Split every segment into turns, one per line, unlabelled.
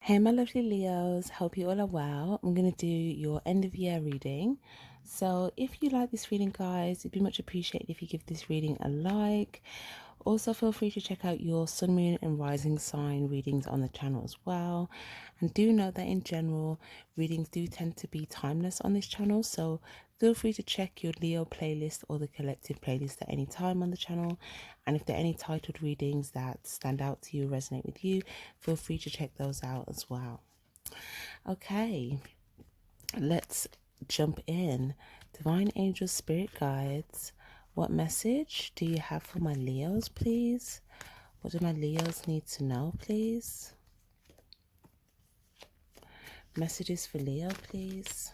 Hey, my lovely Leos, hope you all are well. I'm going to do your end of year reading. So, if you like this reading, guys, it'd be much appreciated if you give this reading a like. Also, feel free to check out your sun, moon, and rising sign readings on the channel as well. And do note that in general, readings do tend to be timeless on this channel. So, feel free to check your Leo playlist or the collective playlist at any time on the channel. And if there are any titled readings that stand out to you, resonate with you, feel free to check those out as well. Okay, let's jump in. Divine Angel Spirit Guides, what message do you have for my Leos, please? What do my Leos need to know, please? Messages for Leo, please.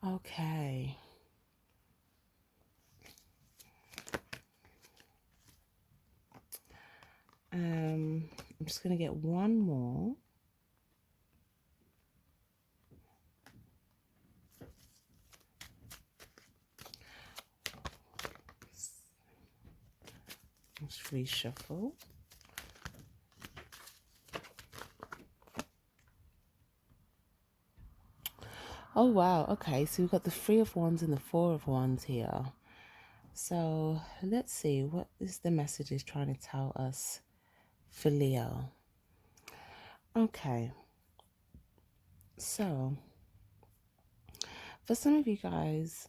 Okay. I'm just going to get one more. Let's reshuffle. Oh, wow. Okay, so we've got the Three of Wands and the Four of Wands here. So let's see, what is the message is trying to tell us for Leo? Okay, so for some of you guys,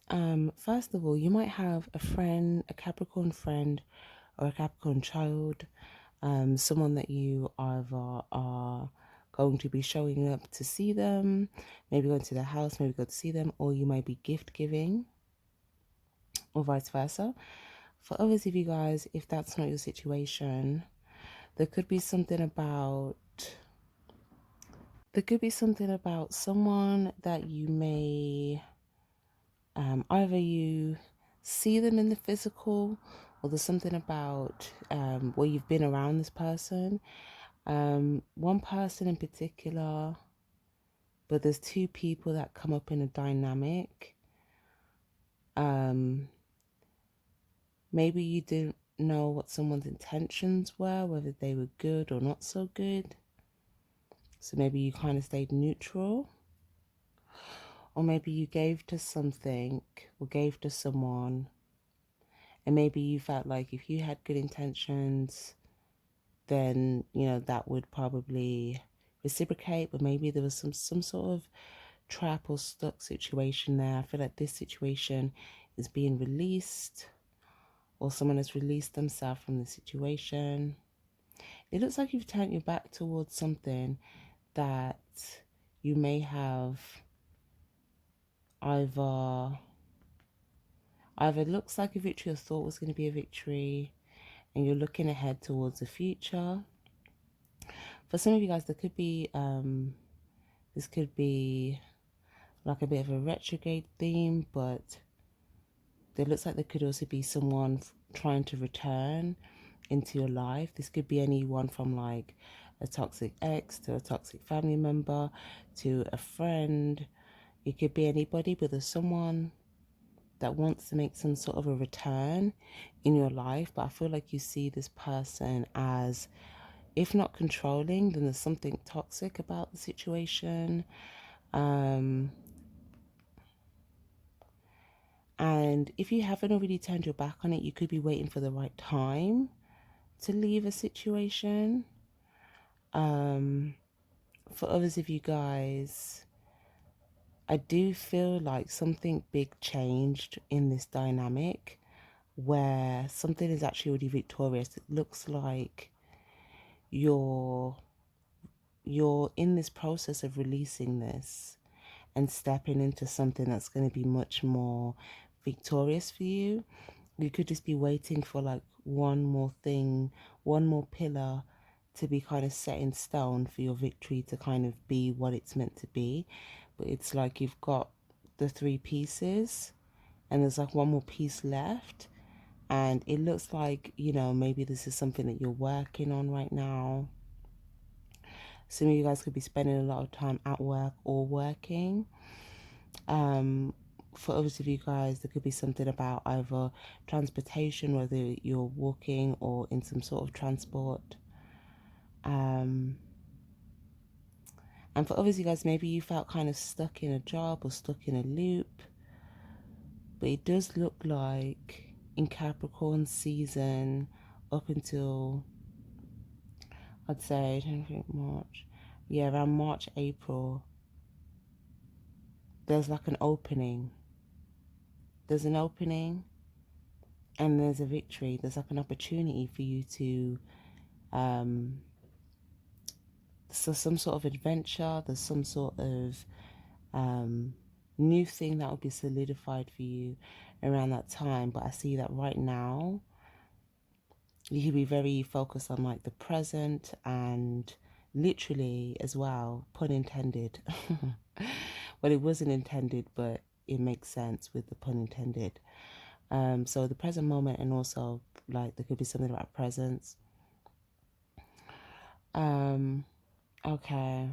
first of all, you might have a friend, a Capricorn friend or a Capricorn child, someone that you either are going to be showing up to see them, maybe going to their house, maybe go to see them, or you might be gift giving or vice versa. For others of you guys, if that's not your situation, there could be something about someone that you may either you see them in the physical, or there's something about where you've been around this person. One person in particular, but there's two people that come up in a dynamic. Maybe you didn't know what someone's intentions were, whether they were good or not so good. So maybe you kind of stayed neutral. Or maybe you gave to something or gave to someone, and maybe you felt like if you had good intentions, then, you know, that would probably reciprocate, but maybe there was some sort of trap or stuck situation there. I feel like this situation is being released, or someone has released themselves from the situation. It looks like you've turned your back towards something that you may have either looks like a victory or thought was going to be a victory, and you're looking ahead towards the future. For some of you guys, there could be this could be like a bit of a retrograde theme, but there looks like there could also be someone trying to return into your life. This could be anyone from like a toxic ex to a toxic family member to a friend. It could be anybody, but there's someone that wants to make some sort of a return in your life. But I feel like you see this person as, if not controlling, then there's something toxic about the situation. And if you haven't already turned your back on it, you could be waiting for the right time to leave a situation. For others of you guys, I do feel like something big changed in this dynamic where something is actually already victorious. It looks like you're in this process of releasing this and stepping into something that's going to be much more victorious for you. You could just be waiting for like one more thing, one more pillar to be kind of set in stone for your victory to kind of be what it's meant to be. But it's like you've got the three pieces and there's like one more piece left. And it looks like, you know, maybe this is something that you're working on right now. Some of you guys could be spending a lot of time at work or working. for others of you guys, there could be something about either transportation, whether you're walking or in some sort of transport. And for others of you guys, maybe you felt kind of stuck in a job or stuck in a loop. But it does look like in Capricorn season up until, I'd say, March. Yeah, around March, April, there's like an opening. There's an opening and there's a victory. There's like an opportunity for you to, so some sort of adventure, there's some sort of new thing that will be solidified for you around that time. But I see that right now, you can be very focused on like the present and literally as well, pun intended. Well, it wasn't intended, but it makes sense with the pun intended. So the present moment, and also like there could be something about presence. Okay.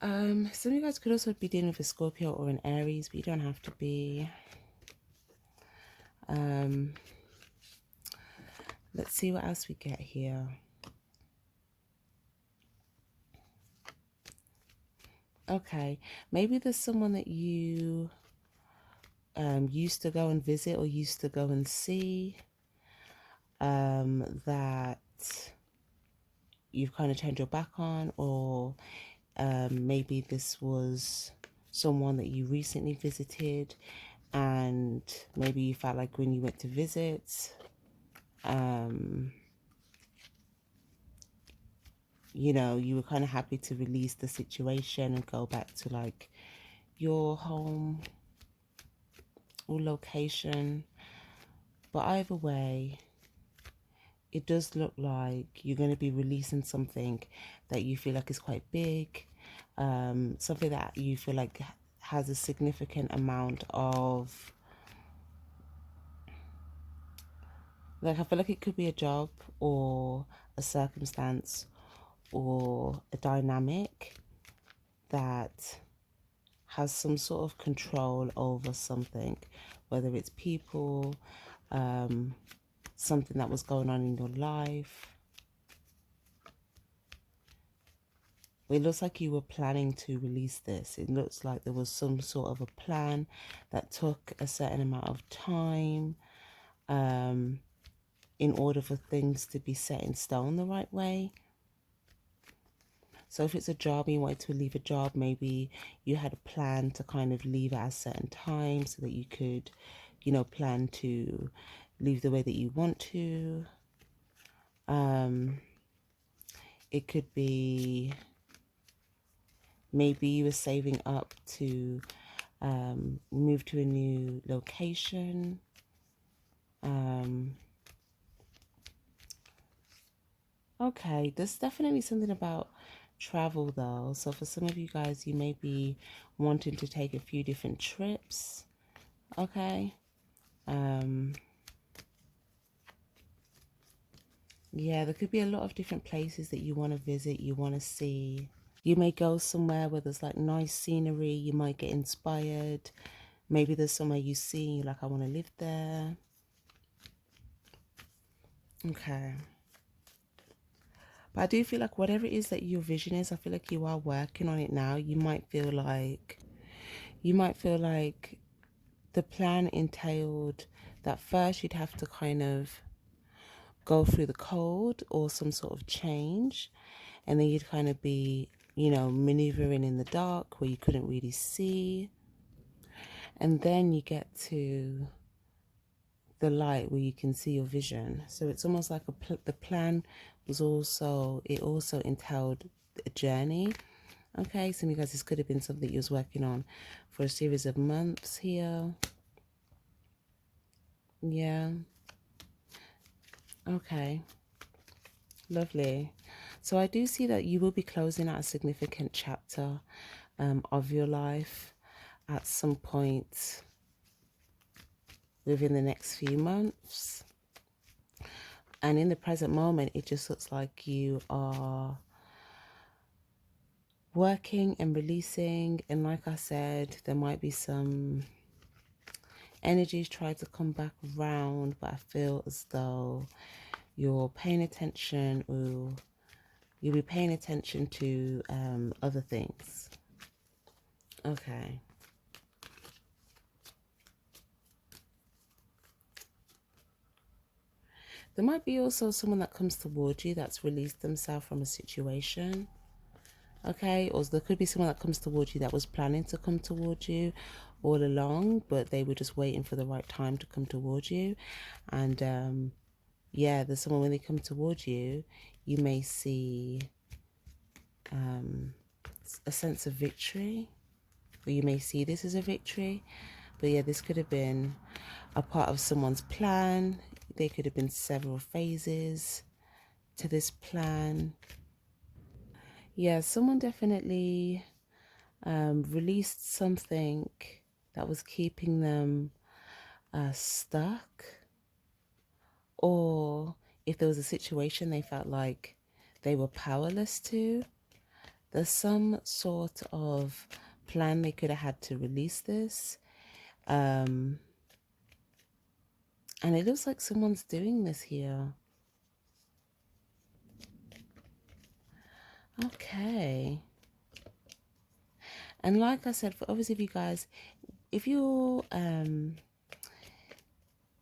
Some of you guys could also be dealing with a Scorpio or an Aries, but you don't have to be. Let's see what else we get here. Okay, maybe there's someone that you used to go and visit or used to go and see, that you've kind of turned your back on, or maybe this was someone that you recently visited and maybe you felt like when you went to visit, you know, you were kind of happy to release the situation and go back to like your home or location. But either way, it does look like you're going to be releasing something that you feel like is quite big, something that you feel like has a significant amount of, like, I feel like it could be a job or a circumstance or a dynamic that has some sort of control over something, whether it's people, something that was going on in your life. It looks like you were planning to release this. It looks like there was some sort of a plan that took a certain amount of time, in order for things to be set in stone the right way. So if it's a job and you wanted to leave a job, maybe you had a plan to kind of leave at a certain time so that you could, you know, plan to leave the way that you want to. It could be maybe you were saving up to move to a new location. Okay, there's definitely something about travel though. So for some of you guys, you may be wanting to take a few different trips. Okay. Yeah, there could be a lot of different places that you want to visit, you want to see. You may go somewhere where there's like nice scenery, you might get inspired. Maybe there's somewhere you see, like, I want to live there. Okay. But I do feel like whatever it is that your vision is, I feel like you are working on it now. You might feel like the plan entailed that first you'd have to kind of go through the code or some sort of change, and then you'd kind of be, you know, maneuvering in the dark where you couldn't really see, and then you get to the light where you can see your vision. So it's almost like the plan was also, it also entailed a journey. Okay, some of you guys, this could have been something you was working on for a series of months here. Yeah. Okay. Lovely. So I do see that you will be closing out a significant chapter of your life at some point within the next few months. And in the present moment, it just looks like you are working and releasing, and like I said, there might be some energies try to come back around, but I feel as though you're paying attention, or you'll be paying attention to other things. Okay. There might be also someone that comes towards you that's released themselves from a situation. Okay, or there could be someone that comes towards you that was planning to come towards you all along, but they were just waiting for the right time to come towards you. And yeah, there's someone, when they come towards you, you may see a sense of victory, or you may see this as a victory. But yeah, this could have been a part of someone's plan. There could have been several phases to this plan. Yeah, someone definitely released something that was keeping them stuck, or if there was a situation they felt like they were powerless to, there's some sort of plan they could have had to release this. And it looks like someone's doing this here. Okay. And like I said, for obviously, if you guys, if you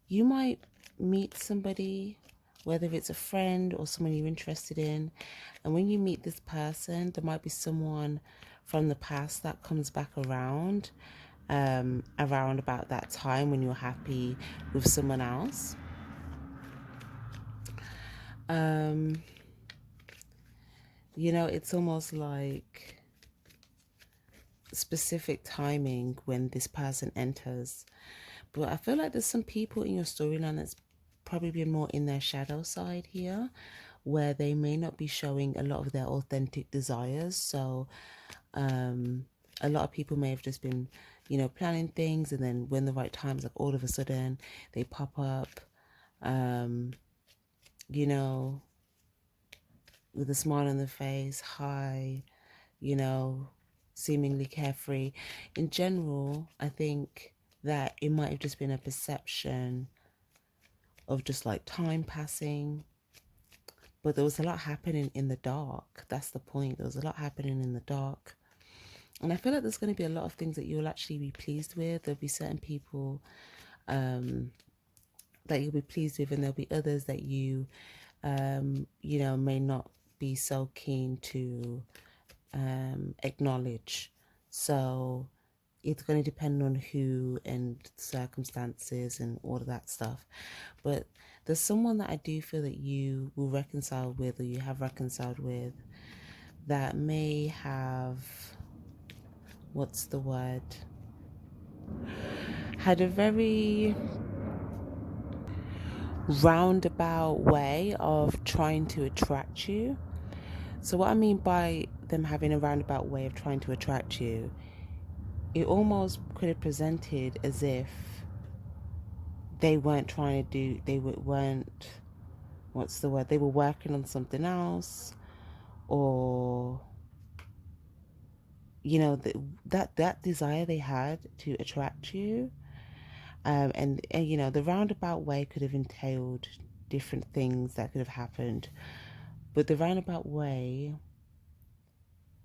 you might meet somebody, whether it's a friend or someone you're interested in, and when you meet this person, there might be someone from the past that comes back around around about that time when you're happy with someone else. You know, it's almost like specific timing when this person enters. But I feel like there's some people in your storyline that's probably been more in their shadow side here, where they may not be showing a lot of their authentic desires. So a lot of people may have just been, you know, planning things, and then when the right time's, like all of a sudden they pop up, you know, with a smile on their face, hi, you know, seemingly carefree. In general, I think that it might have just been a perception of just like time passing, but there was a lot happening in the dark. That's the point. There was a lot happening in the dark. And I feel like there's going to be a lot of things that you'll actually be pleased with. There'll be certain people that you'll be pleased with, and there'll be others that you, you know, may not be so keen to acknowledge. So it's going to depend on who and circumstances and all of that stuff. But there's someone that I do feel that you will reconcile with, or you have reconciled with, that may have, what's the word, had a very roundabout way of trying to attract you. So what I mean by them having a roundabout way of trying to attract you, it almost could have presented as if they weren't trying to do, they weren't, what's the word, they were working on something else, or, you know, that desire they had to attract you. And you know, the roundabout way could have entailed different things that could have happened. But the roundabout way,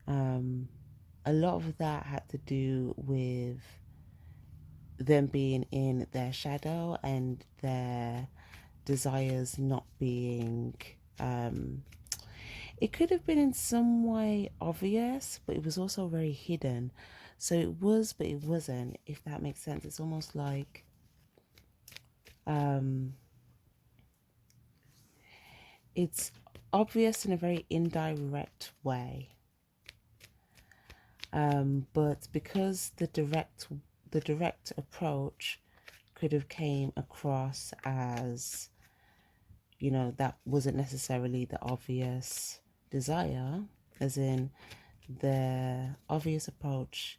a lot of that had to do with them being in their shadow and their desires not being, it could have been in some way obvious, but it was also very hidden. So it was, but it wasn't, if that makes sense. It's almost like it's obvious in a very indirect way. But because the direct approach could have came across as, you know, that wasn't necessarily the obvious desire, as in the obvious approach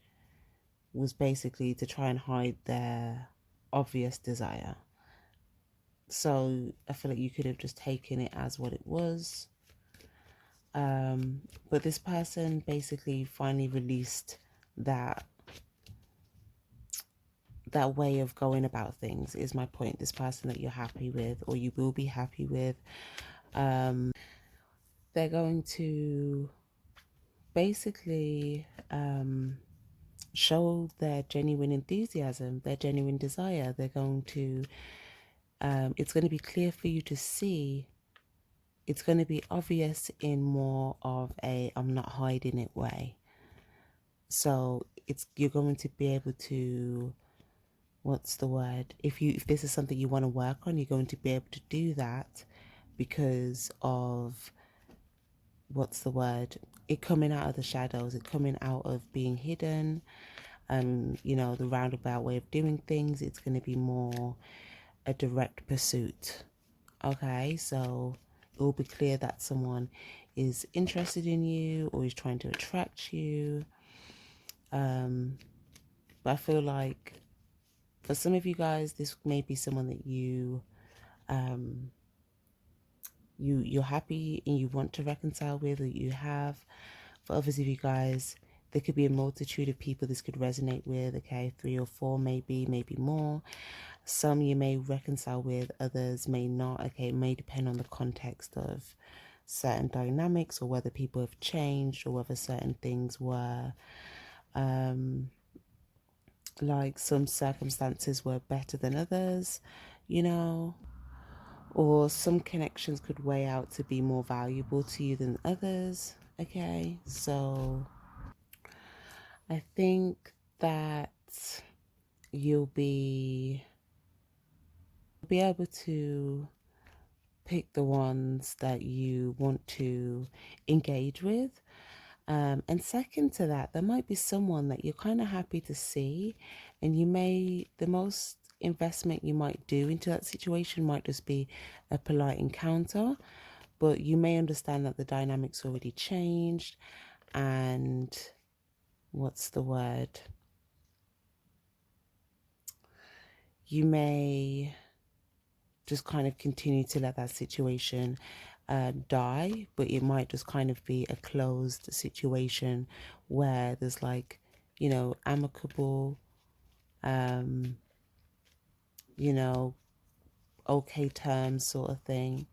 was basically to try and hide their obvious desire. So I feel like you could have just taken it as what it was. But this person basically finally released that way of going about things, is my point. This person that you're happy with, or you will be happy with, they're going to basically show their genuine enthusiasm, their genuine desire. They're going to, it's going to be clear for you to see. It's going to be obvious in more of a I'm not hiding it way. So you're going to be able to, what's the word? If this is something you want to work on, you're going to be able to do that because of, what's the word? It coming out of the shadows, it coming out of being hidden. You know, the roundabout way of doing things, it's going to be more a direct pursuit. Okay, so it will be clear that someone is interested in you or is trying to attract you. But I feel like for some of you guys, this may be someone that you're happy and you want to reconcile with, or you have. For others of you guys, there could be a multitude of people this could resonate with. Okay, 3 or 4, maybe more. Some you may reconcile with, others may not. Okay, it may depend on the context of certain dynamics, or whether people have changed, or whether certain things were like some circumstances were better than others, you know, or some connections could weigh out to be more valuable to you than others. Okay, so I think that you'll be able to pick the ones that you want to engage with. And second to that, there might be someone that you're kind of happy to see, and the most investment you might do into that situation might just be a polite encounter, but you may understand that the dynamics already changed, and what's the word? You may just kind of continue to let that situation die, but it might just kind of be a closed situation where there's like, you know, amicable, you know, okay terms sort of thing.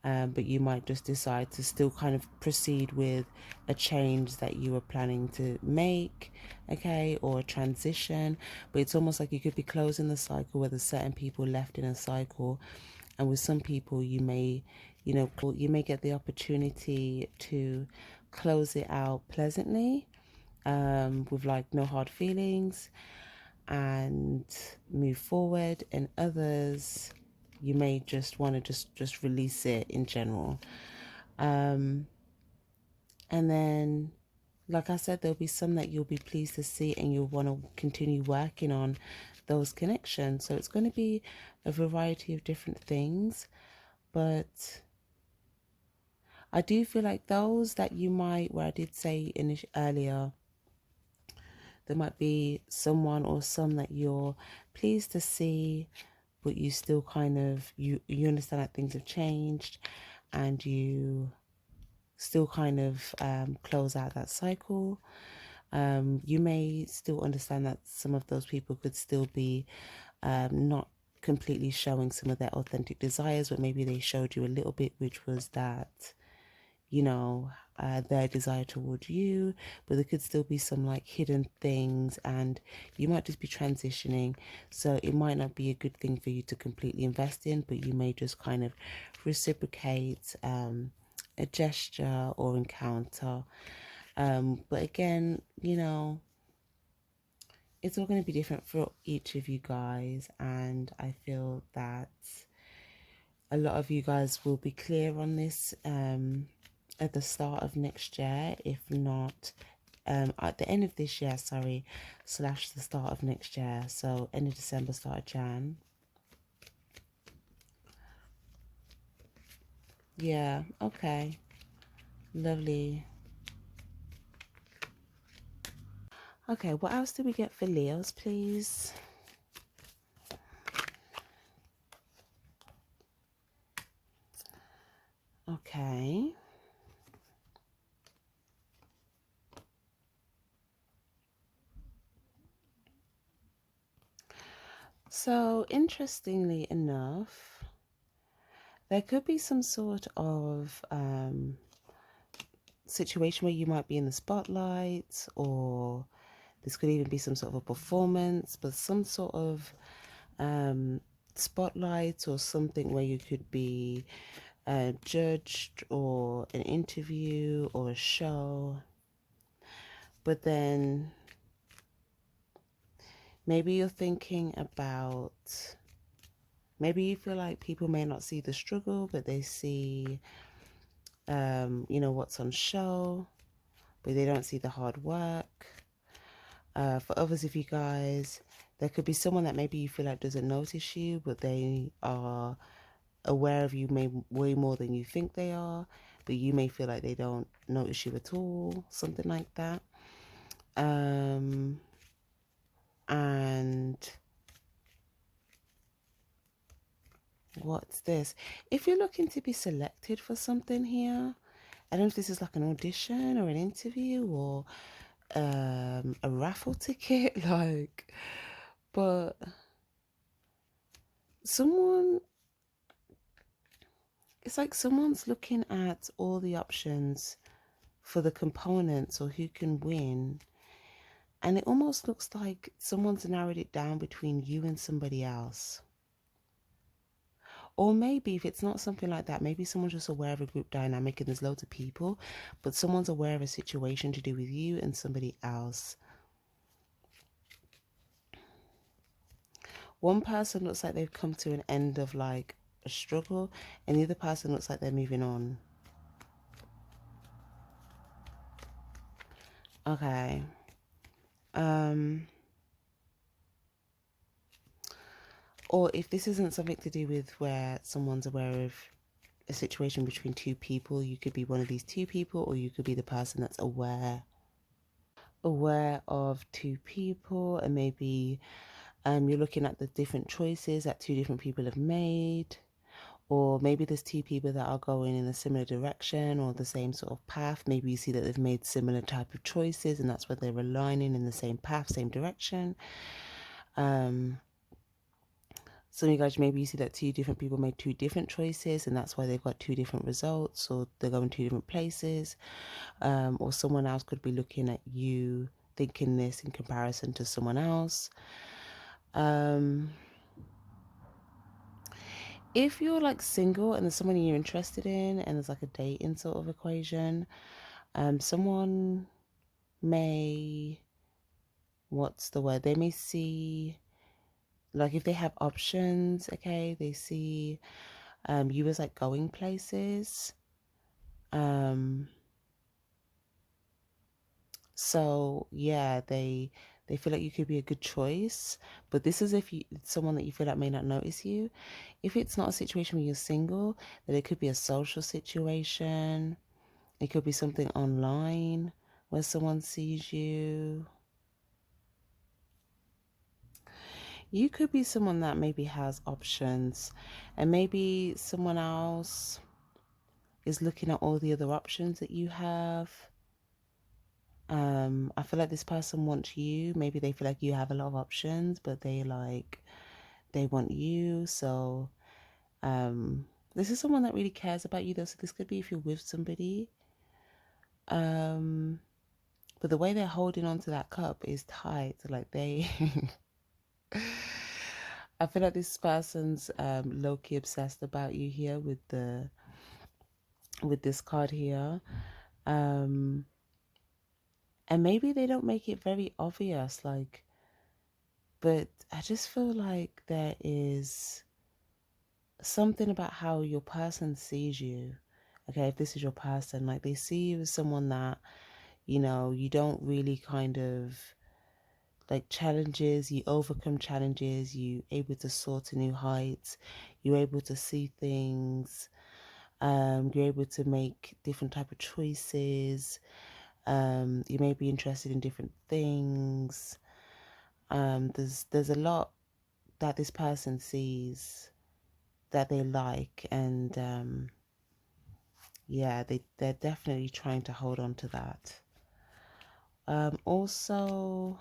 But you might just decide to still kind of proceed with a change that you were planning to make, okay, or a transition. But it's almost like you could be closing the cycle where there's certain people left in a cycle, and with some people you may, you know, you may get the opportunity to close it out pleasantly, with like no hard feelings, and move forward. And others, you may just want to just release it in general. And then, like I said, there'll be some that you'll be pleased to see and you'll want to continue working on those connections. So it's going to be a variety of different things, but I do feel like those that you might, where I did say earlier, there might be someone or some that you're pleased to see, but you still kind of, you understand that things have changed, and you still kind of close out that cycle. You may still understand that some of those people could still be not completely showing some of their authentic desires, but maybe they showed you a little bit, which was that, you know, their desire towards you, but there could still be some like hidden things, and you might just be transitioning. So it might not be a good thing for you to completely invest in, but you may just kind of reciprocate a gesture or encounter. But again, you know, it's all going to be different for each of you guys, and I feel that a lot of you guys will be clear on this at the start of next year, if not at the end of this year, sorry, / the start of next year. So end of December, start of Jan. Yeah, okay, lovely. Okay, what else do we get for Leos, please? Okay. So, interestingly enough, there could be some sort of situation where you might be in the spotlight, or this could even be some sort of a performance, but some sort of spotlight or something where you could be judged, or an interview or a show. But then maybe you're thinking about, maybe you feel like people may not see the struggle, but they see, what's on show, but they don't see the hard work. For others of you guys, there could be someone that maybe you feel like doesn't notice you, but they are aware of you way more than you think they are, but you may feel like they don't notice you at all, something like that. And what's this? If you're looking to be selected for something here, I don't know if this is like an audition or an interview or a raffle ticket, like, but someone, it's like someone's looking at all the options for the components or who can win, and it almost looks like someone's narrowed it down between you and somebody else. Or maybe if it's not something like that, maybe someone's just aware of a group dynamic and there's loads of people, but someone's aware of a situation to do with you and somebody else. One person looks like they've come to an end of like a struggle, and the other person looks like they're moving on. Okay. Or if this isn't something to do with where someone's aware of a situation between two people, you could be one of these two people, or you could be the person that's aware of two people, and maybe you're looking at the different choices that two different people have made, or maybe there's two people that are going in a similar direction or the same sort of path. Maybe you see that they've made similar type of choices, and that's why they're aligning in the same path, same direction. Some of you guys, maybe you see that two different people made two different choices, and that's why they've got two different results, or they're going two different places. Or someone else could be looking at you thinking this in comparison to someone else. If you're like single and there's someone you're interested in and there's like a dating sort of equation, someone may, what's the word? They may see, like if they have options, okay, they see you as like going places. So yeah, they feel like you could be a good choice, but this is if you someone that you feel like may not notice you. If it's not a situation where you're single, then it could be a social situation. It could be something online where someone sees you. You could be someone that maybe has options, and maybe someone else is looking at all the other options that you have. I feel like this person wants you. Maybe they feel like you have a lot of options, but they want you. So this is someone that really cares about you though. So this could be if you're with somebody. But the way they're holding on to that cup is tight. Like they I feel like this person's low-key obsessed about you here with this card here. And maybe they don't make it very obvious, like, but I just feel like there is something about how your person sees you. Okay, if this is your person, like they see you as someone that, you don't really kind of like challenges, you overcome challenges, you able to soar to new heights, you're able to see things, you're able to make different type of choices, you may be interested in different things. There's a lot that this person sees that they like, and yeah, they're definitely trying to hold on to that. Also,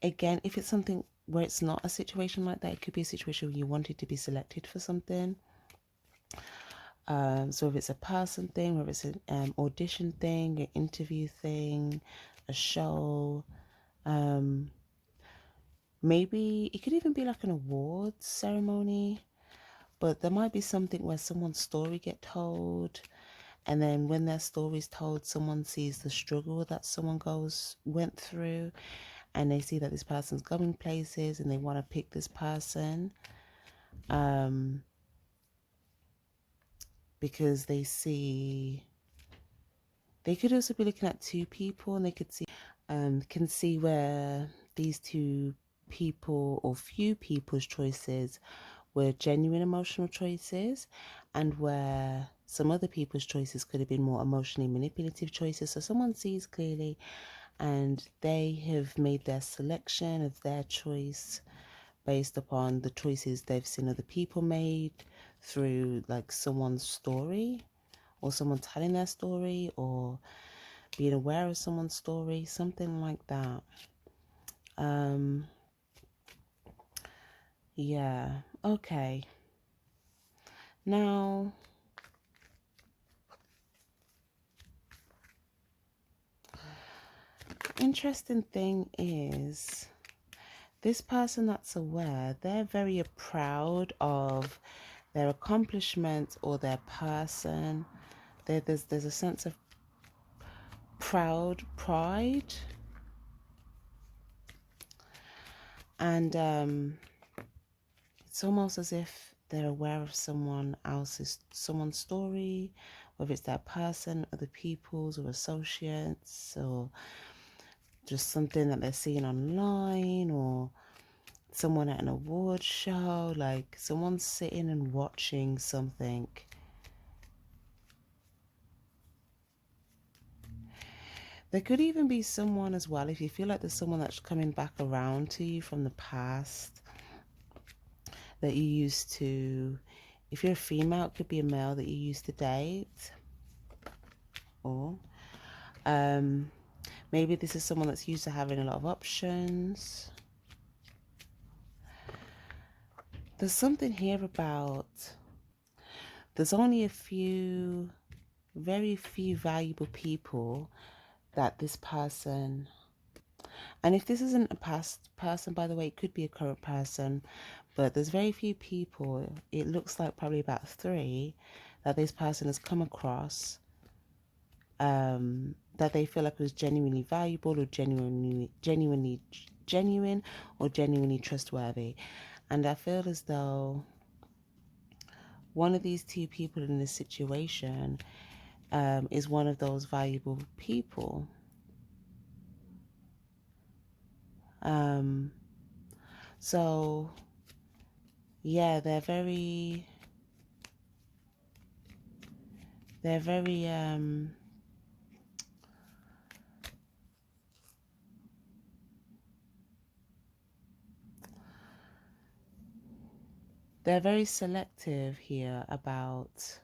again, if it's something where it's not a situation like that. It could be a situation where you wanted to be selected for something. So if it's a person thing, whether it's an audition thing, an interview thing, a show, maybe it could even be like an awards ceremony. But there might be something where someone's story get told, and then when their story is told, someone sees the struggle that someone went through, and they see that this person's going places, and they want to pick this person, because they could also be looking at two people, and they can see where these two people or few people's choices were genuine emotional choices, and where some other people's choices could have been more emotionally manipulative choices. So someone sees clearly, and they have made their selection of their choice based upon the choices they've seen other people made through like someone's story, or someone telling their story, or being aware of someone's story, something like that. Yeah, okay. Now, interesting thing is, this person that's aware, they're very proud of their accomplishments or their person. There's a sense of pride, and it's almost as if they're aware of someone's story, whether it's that person, other people's, or associates, or just something that they're seeing online, or someone at an award show, like someone's sitting and watching something. There could even be someone as well, if you feel like there's someone that's coming back around to you from the past that you used to, if you're a female, it could be a male that you used to date, or maybe this is someone that's used to having a lot of options. There's something here about, there's only very few valuable people that this person, and if this isn't a past person, by the way, it could be a current person, but there's very few people, it looks like probably about 3, that this person has come across, that they feel like was genuinely valuable, or genuine, or genuinely trustworthy. And I feel as though one of these 2 people in this situation is one of those valuable people. So yeah, they're very they're very selective here about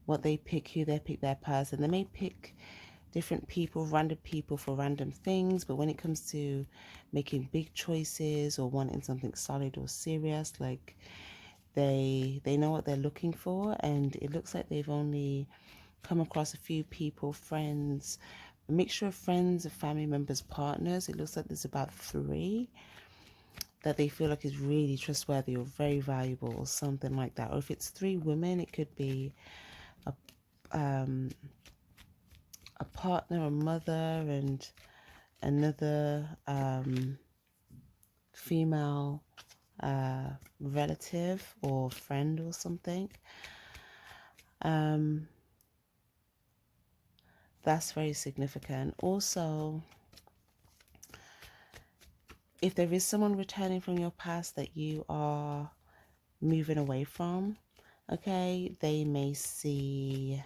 what they pick, who they pick their person. They may pick different people, random people, for random things, but when it comes to making big choices or wanting something solid or serious, like they know what they're looking for, and it looks like they've only come across a few people, friends, a mixture of friends, of family members, partners. It looks like there's about 3 that they feel like is really trustworthy or very valuable, or something like that. Or if it's 3 women, it could be a partner, a mother, and another female relative or friend or something. That's very significant. Also, if there is someone returning from your past that you are moving away from, okay, they may see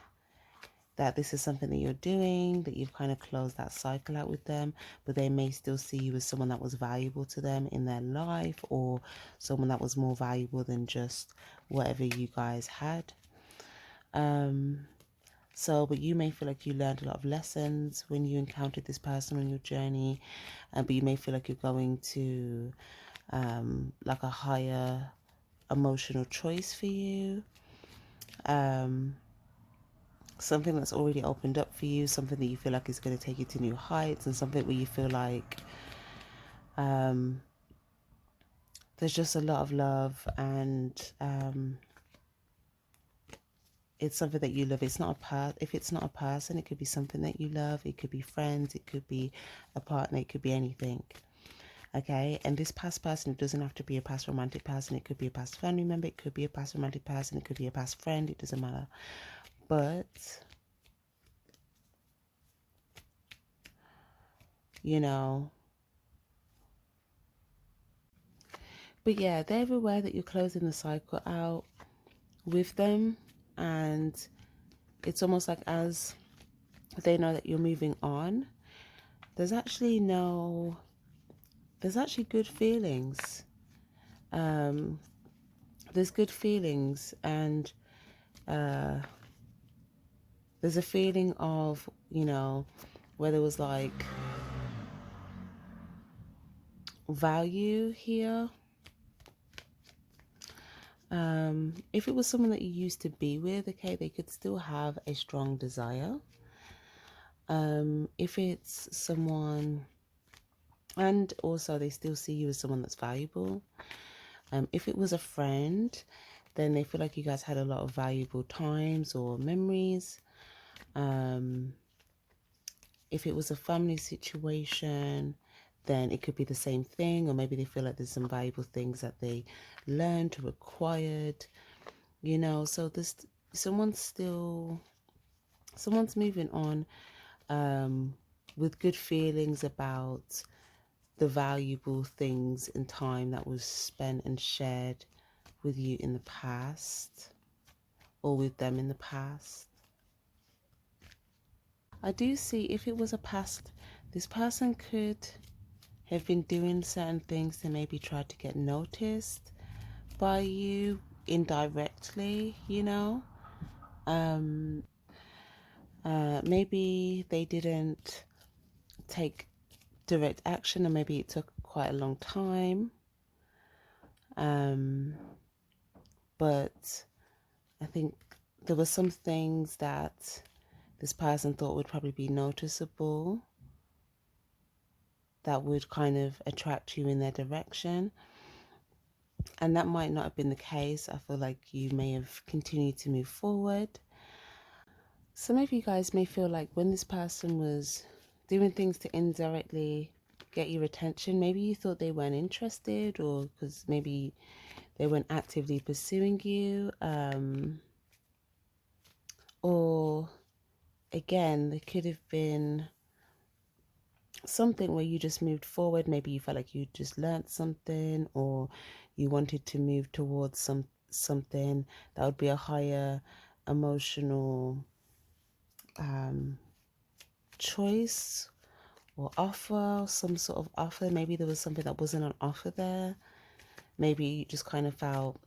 that this is something that you're doing, that you've kind of closed that cycle out with them, but they may still see you as someone that was valuable to them in their life, or someone that was more valuable than just whatever you guys had. But you may feel like you learned a lot of lessons when you encountered this person on your journey, but you may feel like you're going to like a higher emotional choice for you, something that's already opened up for you, something that you feel like is going to take you to new heights, and something where you feel like there's just a lot of love, and it's something that you love. It's not if it's not a person, it could be something that you love. It could be friends, it could be a partner, it could be anything. Okay, and this past person, it doesn't have to be a past romantic person. It could be a past family member, it could be a past romantic person, it could be a past friend, it doesn't matter. But you know, but yeah, they're aware that you're closing the cycle out with them, and it's almost like as they know that you're moving on, there's actually good feelings. There's good feelings, and there's a feeling of, where there was like value here. If it was someone that you used to be with, okay, they could still have a strong desire. If it's someone, and also they still see you as someone that's valuable. If it was a friend, then they feel like you guys had a lot of valuable times or memories. If it was a family situation, then it could be the same thing, or maybe they feel like there's some valuable things that they learned or acquired, so this someone's moving on, with good feelings about the valuable things and time that was spent and shared with you in the past, or with them in the past. I do see, if it was a past, this person could have been doing certain things to maybe try to get noticed by you indirectly, maybe they didn't take direct action, or maybe it took quite a long time. But I think there were some things that this person thought would probably be noticeable, that would kind of attract you in their direction. And that might not have been the case. I feel like you may have continued to move forward. Some of you guys may feel like when this person was doing things to indirectly get your attention, maybe you thought they weren't interested, or because maybe they weren't actively pursuing you. Or again, there could have been something where you just moved forward. Maybe you felt like you just learned something, or you wanted to move towards something that would be a higher emotional choice or offer, some sort of offer. Maybe there was something that wasn't on offer there. Maybe you just kind of felt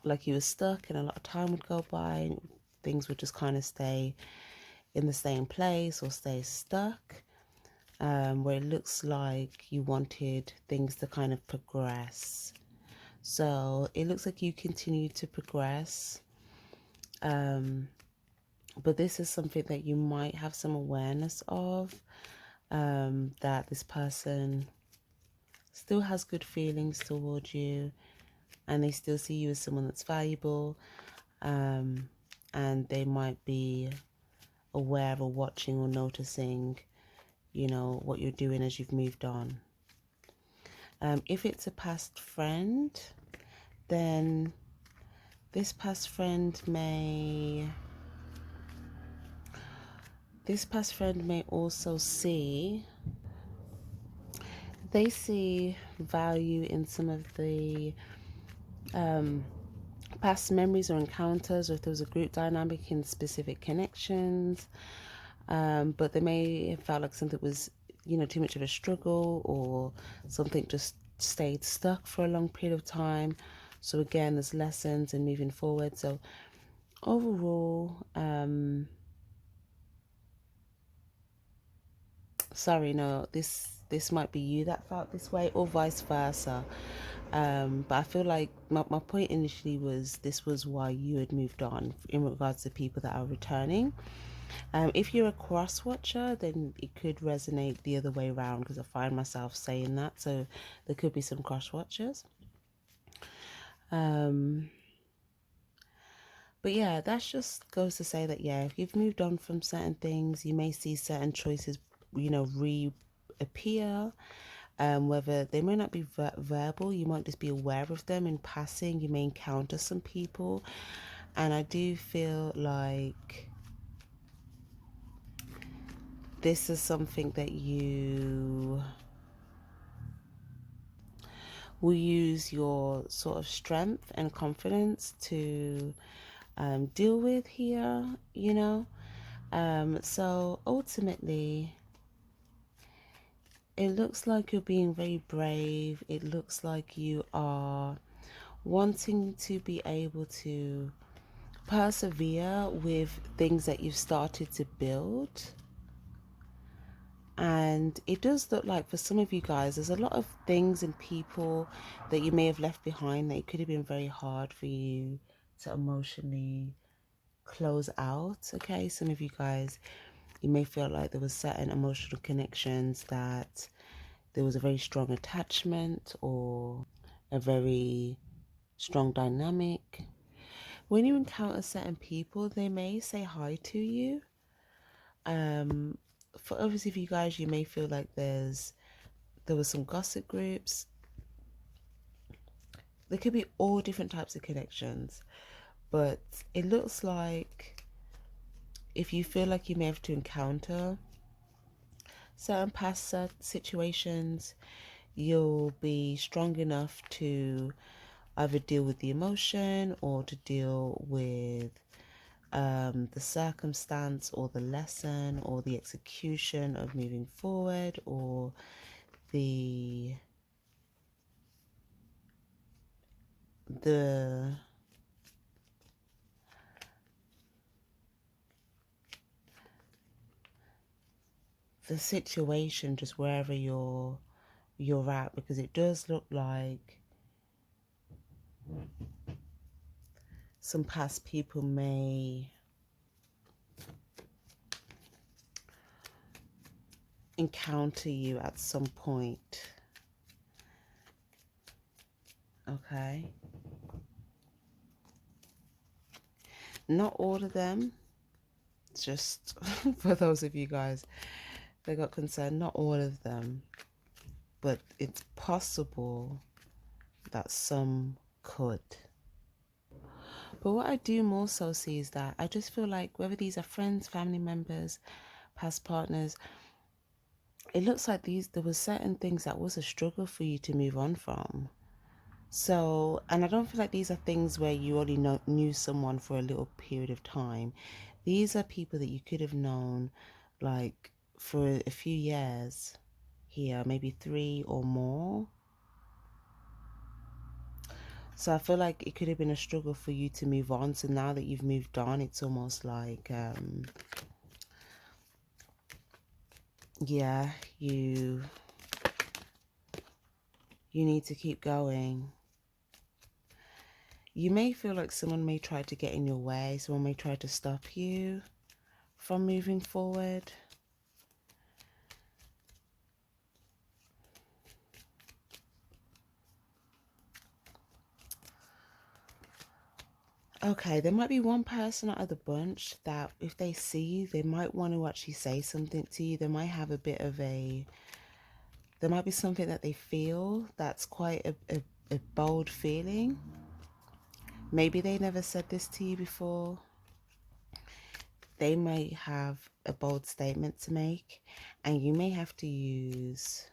like you were stuck, and a lot of time would go by and things would just kind of stay in the same place or stay stuck, where it looks like you wanted things to kind of progress. So it looks like you continue to progress, but this is something that you might have some awareness of, that this person still has good feelings towards you, and they still see you as someone that's valuable, and they might be aware or watching or noticing, what you're doing as you've moved on. If it's a past friend, then this past friend may also see value in some of the past memories or encounters, or if there was a group dynamic in specific connections, but they may have felt like something was, too much of a struggle, or something just stayed stuck for a long period of time. So again, there's lessons in moving forward. So overall, sorry, no, this this might be you that felt this way, or vice versa. But I feel like my point initially was this was why you had moved on in regards to people that are returning. If you're a cross watcher, then it could resonate the other way around, because I find myself saying that. So there could be some cross watchers. But yeah, that just goes to say that, yeah, if you've moved on from certain things, you may see certain choices, reappear. Whether they may not be verbal, you might just be aware of them in passing. You may encounter some people. And I do feel like this is something that you will use your sort of strength and confidence to deal with here. So ultimately, it looks like you're being very brave. It looks like you are wanting to be able to persevere with things that you've started to build. And it does look like for some of you guys, there's a lot of things and people that you may have left behind that it could have been very hard for you to emotionally close out. Okay, some of you guys, you may feel like there was certain emotional connections that there was a very strong attachment or a very strong dynamic. When you encounter certain people, they may say hi to you. For others of you guys, you may feel like there was some gossip groups. There could be all different types of connections, but it looks like if you feel like you may have to encounter certain past situations, you'll be strong enough to either deal with the emotion or to deal with the circumstance or the lesson or the execution of moving forward, or the the the situation, just wherever you're at, because it does look like some past people may encounter you at some point. Okay, not all of them, just for those of you guys that got concerned, not all of them, but it's possible that some could. But what I do more so see is that I just feel like whether these are friends, family members, past partners, it looks like there was certain things that was a struggle for you to move on from. So, and I don't feel like these are things where you already knew someone for a little period of time. These are people that you could have known like for a few years here, maybe 3 or more. So I feel like it could have been a struggle for you to move on. So now that you've moved on, it's almost like, yeah, you need to keep going. You may feel like someone may try to get in your way. Someone may try to stop you from moving forward. Okay, there might be one person out of the bunch that if they see you, they might want to actually say something to you. They might have a bit of there might be something that they feel that's quite a bold feeling. Maybe they never said this to you before. They may have a bold statement to make, and you may have to use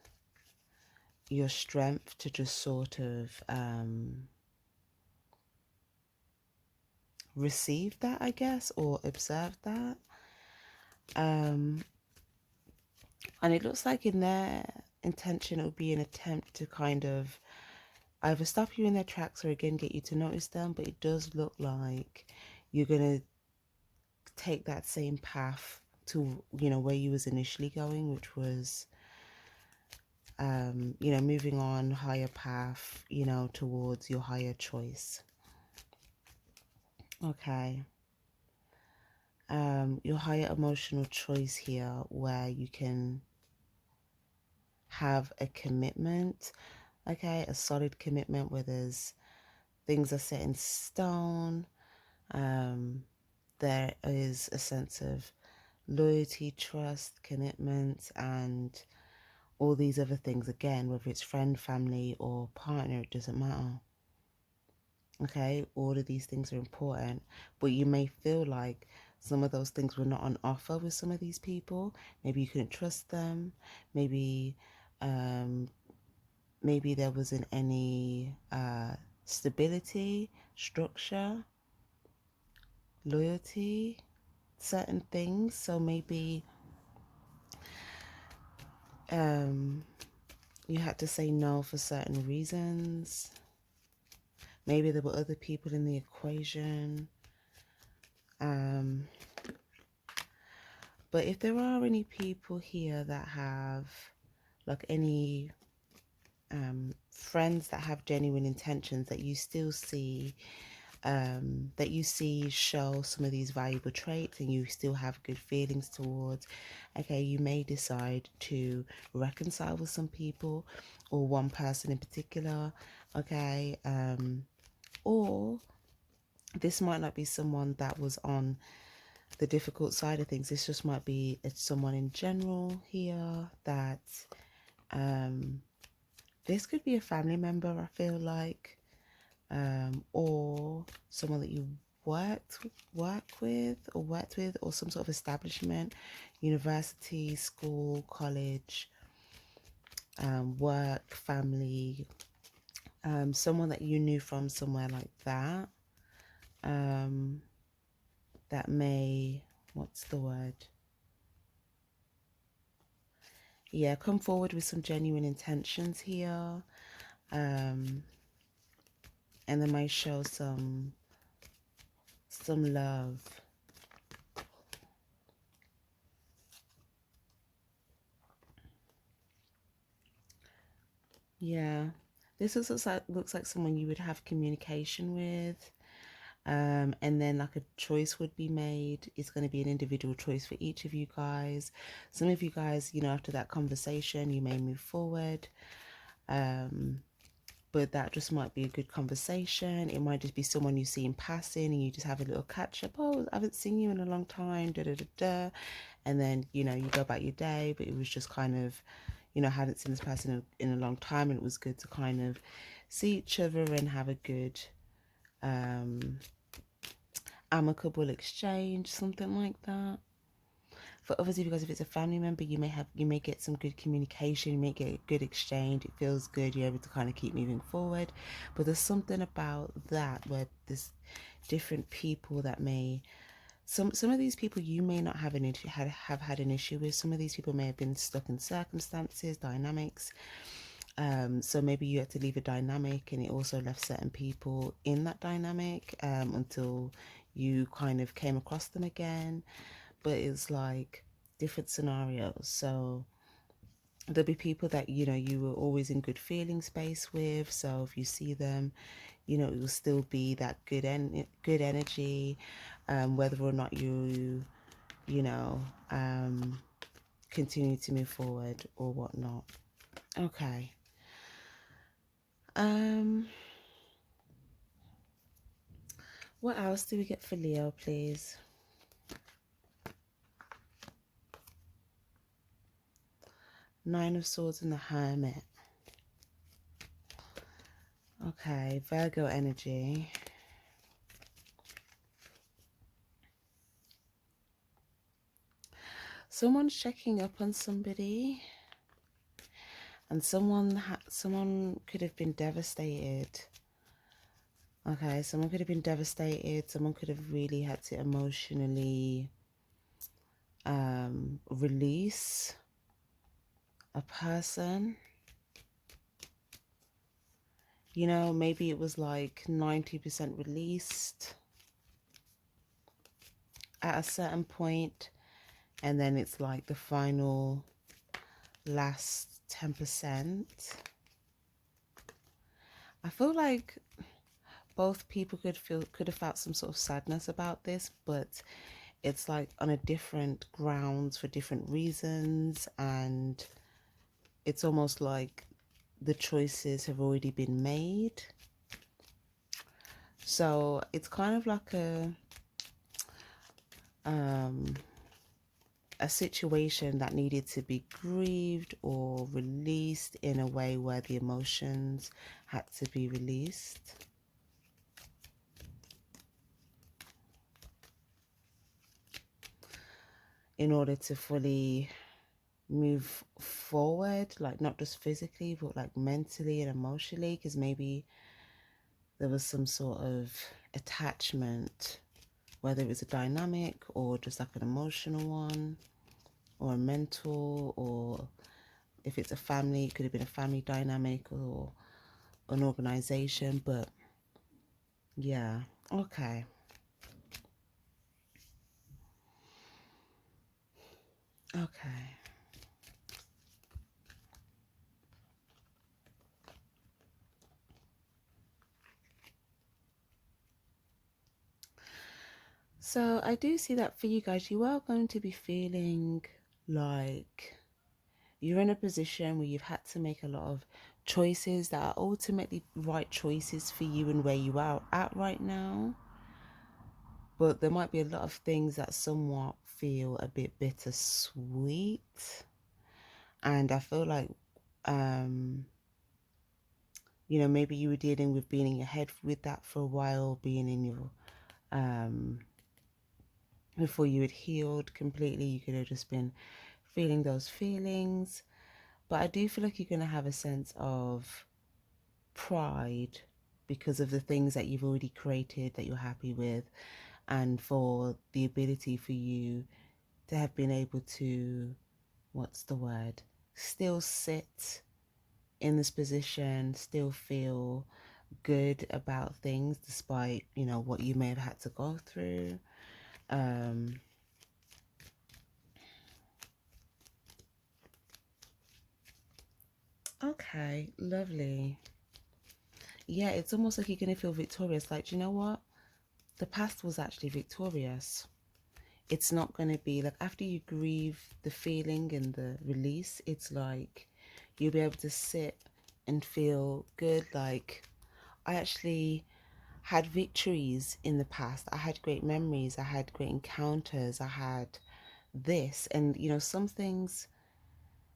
your strength to just sort of receive that, I guess, or observe that. And it looks like in their intention, it would be an attempt to kind of either stop you in their tracks or again get you to notice them. But it does look like you're going to take that same path to, where you was initially going, which was you know, moving on higher path, you know, towards your higher choice. Okay. Your higher emotional choice here, where you can have a commitment, okay, a solid commitment where there's things are set in stone. There is a sense of loyalty, trust, commitment, and all these other things. Again, whether it's friend, family, or partner, it doesn't matter. Okay, all of these things are important, but you may feel like some of those things were not on offer with some of these people. Maybe you couldn't trust them. Maybe, um, maybe there wasn't any stability, structure, loyalty, certain things. So maybe you had to say no for certain reasons. Maybe there were other people in the equation. But if there are any people here that have, like, any friends that have genuine intentions that you still see, that you see show some of these valuable traits and you still have good feelings towards, okay, you may decide to reconcile with some people or one person in particular, okay, or this might not be someone that was on the difficult side of things. This just might be someone in general here that this could be a family member, I feel like, or someone that you worked with, or some sort of establishment, university, school, college, work, family, someone that you knew from somewhere like that. That may, what's the word? Yeah, come forward with some genuine intentions here. And they may show some love. Yeah, this looks like someone you would have communication with. And then like a choice would be made. It's going to be an individual choice for each of you guys. Some of you guys, you know, after that conversation, you may move forward. But that just might be a good conversation. It might just be someone you see in passing and you just have a little catch up. Oh, I haven't seen you in a long time, da da da da. And then, you know, you go about your day, but it was just kind of, you know, I hadn't seen this person in a long time, and it was good to kind of see each other and have a good amicable exchange, something like that. For others of you guys, if it's a family member, you may get some good communication, you may get a good exchange, it feels good, you're able to kind of keep moving forward. But there's something about that where there's different people that may, some of these people you may not have have had an issue with. Some of these people may have been stuck in circumstances, dynamics. So maybe you had to leave a dynamic and it also left certain people in that dynamic until you kind of came across them again. But it's like different scenarios. So there'll be people that, you know, you were always in good feeling space with. So if you see them, you know, it will still be that good energy, whether or not you know, continue to move forward or whatnot. Okay. What else do we get for Leo, please? Nine of Swords and the Hermit. Okay, Virgo energy. Someone's checking up on somebody, and someone could have been devastated. Okay, someone could have been devastated. Someone could have really had to emotionally release a person. You know, maybe it was like 90% released at a certain point, and then it's like the final last 10%. I feel like both people could have felt some sort of sadness about this, but it's like on a different grounds for different reasons, and it's almost like the choices have already been made. So it's kind of like a situation that needed to be grieved or released in a way where the emotions had to be released. In order to fully move forward, like not just physically, but like mentally and emotionally, because maybe there was some sort of attachment, whether it was a dynamic or just like an emotional one or a mental, or if it's a family, it could have been a family dynamic or an organization. But yeah, okay. Okay. So I do see that for you guys, you are going to be feeling like you're in a position where you've had to make a lot of choices that are ultimately right choices for you and where you are at right now. But there might be a lot of things that somewhat feel a bit bittersweet. And I feel like, um, maybe you were dealing with being in your head with that for a while, being in your, before you had healed completely, you could have just been feeling those feelings. But I do feel like you're going to have a sense of pride because of the things that you've already created that you're happy with, and for the ability for you to have been able to, what's the word, still sit in this position, still feel good about things despite, what you may have had to go through. Okay, lovely. Yeah, it's almost like you're going to feel victorious. Like, do you know what? The past was actually victorious. It's not going to be like after you grieve the feeling and the release, it's like you'll be able to sit and feel good. Like, I actually had victories in the past. I had great memories. I had great encounters. I had this. And, some things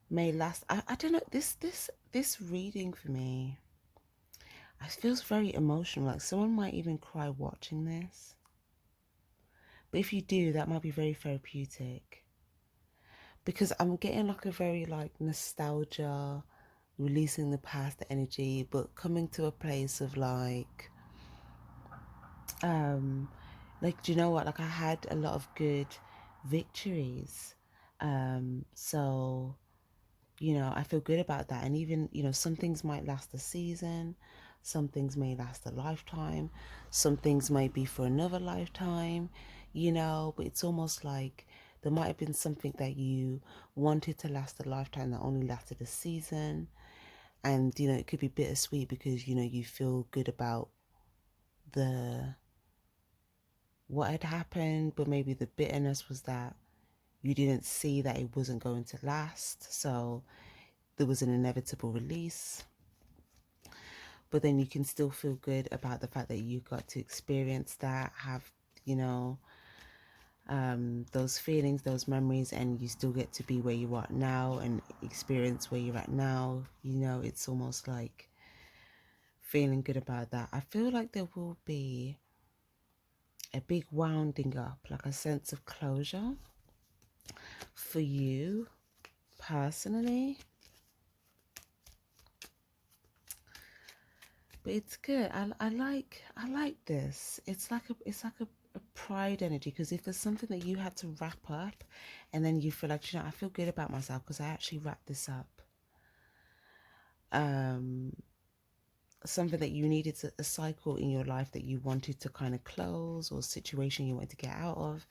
may last. I don't know. This reading for me, it feels very emotional. Like someone might even cry watching this. But if you do, that might be very therapeutic. Because I'm getting like a very like nostalgia, releasing the past energy, but coming to a place of um like, do you know what, like I had a lot of good victories. So I feel good about that. And even, some things might last a season, some things may last a lifetime, some things might be for another lifetime, but it's almost like there might have been something that you wanted to last a lifetime that only lasted a season. And, it could be bittersweet because, you feel good about the what had happened, but maybe the bitterness was that you didn't see that it wasn't going to last. So there was an inevitable release, but then you can still feel good about the fact that you got to experience that, have, you know, those feelings, those memories, and you still get to be where you are now and experience where you're at now. It's almost like feeling good about that. I feel like there will be a big wounding up, like a sense of closure for you personally. But it's good. I like this. It's like a pride energy, because if there's something that you had to wrap up and then you feel like, I feel good about myself because I actually wrapped this up. Um Something that you needed a cycle in your life that you wanted to kind of close, or a situation you wanted to get out of.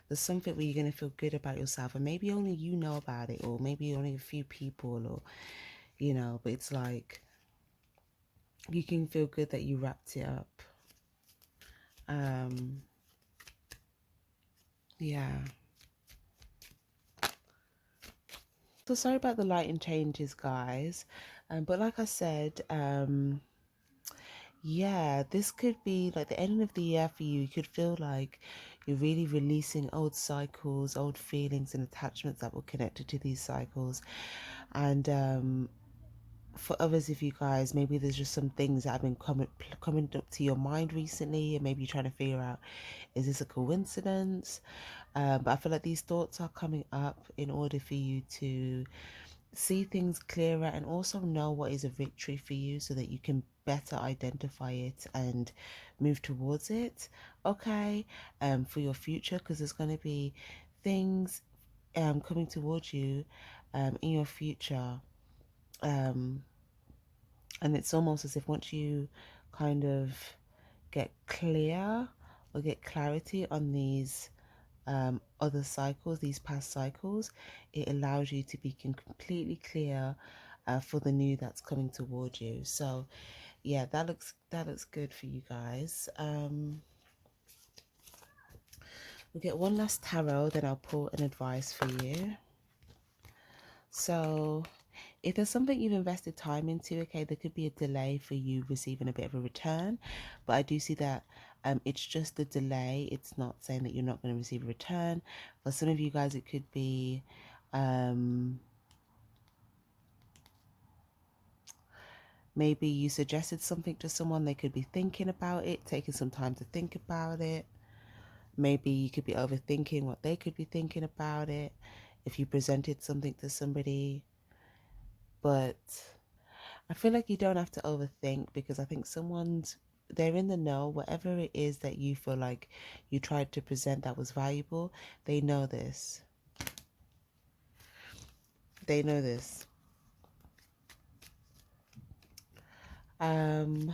There's something where you're going to feel good about yourself, and maybe only you know about it, or maybe only a few people, or you know, but it's like you can feel good that you wrapped it up. Yeah. So sorry about the lighting changes, guys. But like I said, yeah, this could be like the ending of the year for you. You could feel like you're really releasing old cycles, old feelings and attachments that were connected to these cycles. And for others of you guys, maybe there's just some things that have been coming up to your mind recently, and maybe you're trying to figure out, is this a coincidence? But I feel like these thoughts are coming up in order for you to see things clearer and also know what is a victory for you so that you can better identify it and move towards it, okay, for your future, because there's going to be things coming towards you in your future, and it's almost as if once you kind of get clear or get clarity on these other cycles, these past cycles, it allows you to be completely clear for the new that's coming towards you. So yeah, that looks good for you guys. We'll get one last tarot, then I'll pull an advice for you. So if there's something you've invested time into, okay, there could be a delay for you receiving a bit of a return, but I do see that it's just a delay. It's not saying that you're not going to receive a return. For some of you guys, it could be maybe you suggested something to someone, they could be thinking about it, taking some time to think about it. Maybe you could be overthinking what they could be thinking about it if you presented something to somebody. But I feel like you don't have to overthink, because I think they're in the know. Whatever it is that you feel like you tried to present that was valuable, they know this. They know this. Some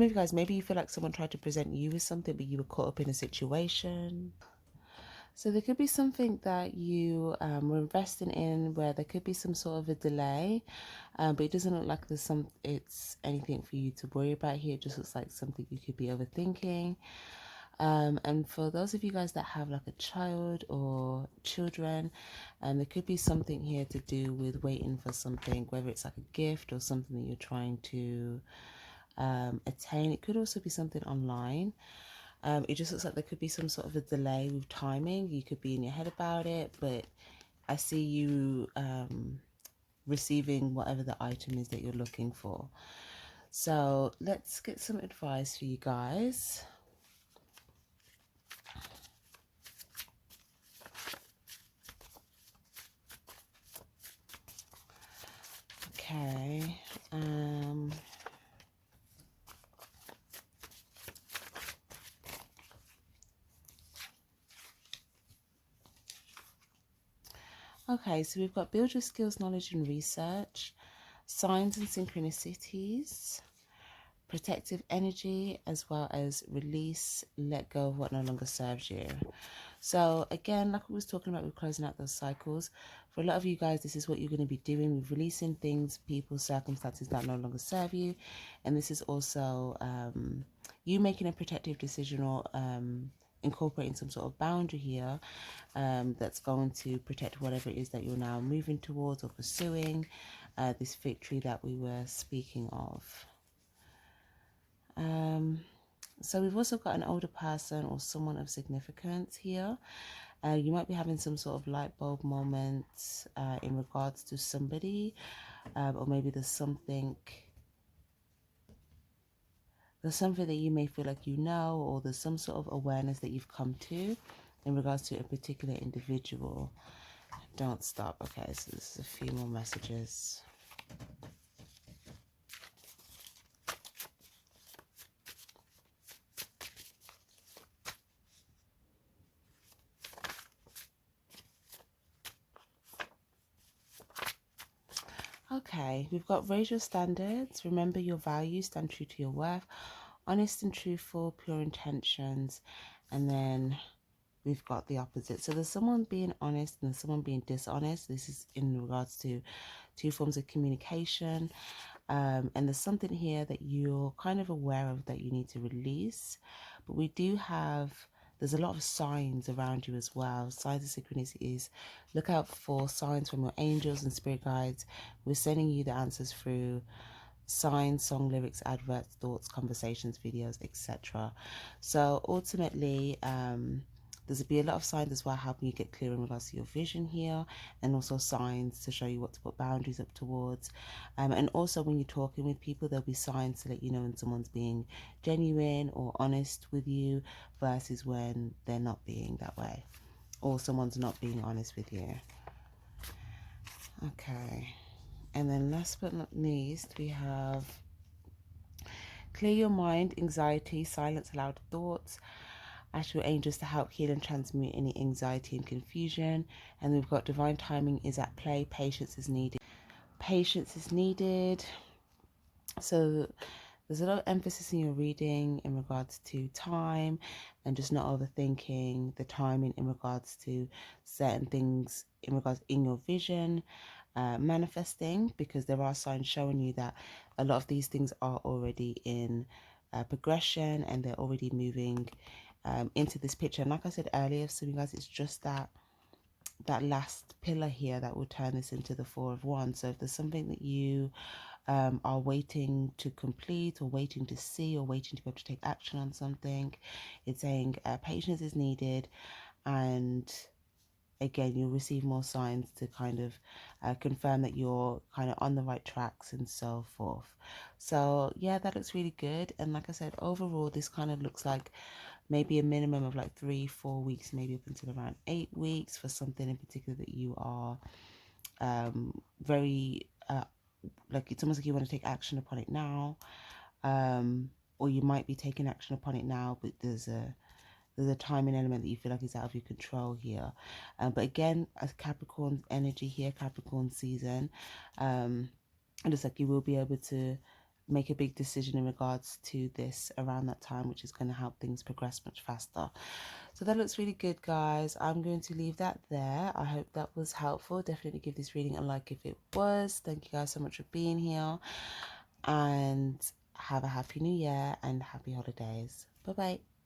of you guys, maybe you feel like someone tried to present you with something, but you were caught up in a situation. So there could be something that you were investing in where there could be some sort of a delay, but it doesn't look like it's anything for you to worry about here. It just looks like something you could be overthinking. And for those of you guys that have like a child or children, there could be something here to do with waiting for something, whether it's like a gift or something that you're trying to attain. It could also be something online. It just looks like there could be some sort of a delay with timing. You could be in your head about it, but I see you receiving whatever the item is that you're looking for. So let's get some advice for you guys. Okay. Okay, so we've got build your skills, knowledge and research, signs and synchronicities, protective energy, as well as release, let go of what no longer serves you. So again, like we was talking about with closing out those cycles, for a lot of you guys, this is what you're going to be doing with releasing things, people, circumstances that no longer serve you. And this is also you making a protective decision or incorporating some sort of boundary here that's going to protect whatever it is that you're now moving towards or pursuing, this victory that we were speaking of. So we've also got an older person or someone of significance here. You might be having some sort of light bulb moment in regards to somebody, or maybe there's something that you may feel like you know, or there's some sort of awareness that you've come to in regards to a particular individual. Don't stop. Okay, so this is a few more messages. Okay, we've got raise your standards, remember your values, stand true to your worth, honest and truthful, pure intentions, and then we've got the opposite. So there's someone being honest and there's someone being dishonest. This is in regards to two forms of communication. And there's something here that you're kind of aware of that you need to release. But we do have, there's a lot of signs around you as well. Signs of synchronicities. Look out for signs from your angels and spirit guides. We're sending you the answers through signs, song lyrics, adverts, thoughts, conversations, videos, etc. So ultimately, there's be a lot of signs as well helping you get clear in regards to your vision here, and also signs to show you what to put boundaries up towards. And also when you're talking with people, there'll be signs to let you know when someone's being genuine or honest with you versus when they're not being that way, or someone's not being honest with you. Okay. And then last but not least, we have clear your mind, anxiety, silence loud thoughts. Ask your angels to help heal and transmute any anxiety and confusion. And we've got divine timing is at play. Patience is needed. Patience is needed. So there's a lot of emphasis in your reading in regards to time and just not overthinking the timing in regards to certain things in regards in your vision. Manifesting, because there are signs showing you that a lot of these things are already in progression and they're already moving into this picture. And like I said earlier, so you guys, it's just that last pillar here that will turn this into the Four of Wands. So if there's something that you are waiting to complete or waiting to see or waiting to be able to take action on something, it's saying patience is needed, and again, you'll receive more signs to kind of confirm that you're kind of on the right tracks and so forth. So yeah, that looks really good. And like I said, overall, this kind of looks like maybe a minimum of like 3-4 weeks, maybe up until around 8 weeks for something in particular that you are very like, it's almost like you want to take action upon it now, or you might be taking action upon it now, but there's a timing element that you feel like is out of your control here. But again, as Capricorn energy here, Capricorn season, it looks like you will be able to make a big decision in regards to this around that time, which is going to help things progress much faster. So that looks really good, guys. I'm going to leave that there. I hope that was helpful. Definitely give this reading a like if it was. Thank you guys so much for being here, and have a happy new year and happy holidays. Bye bye.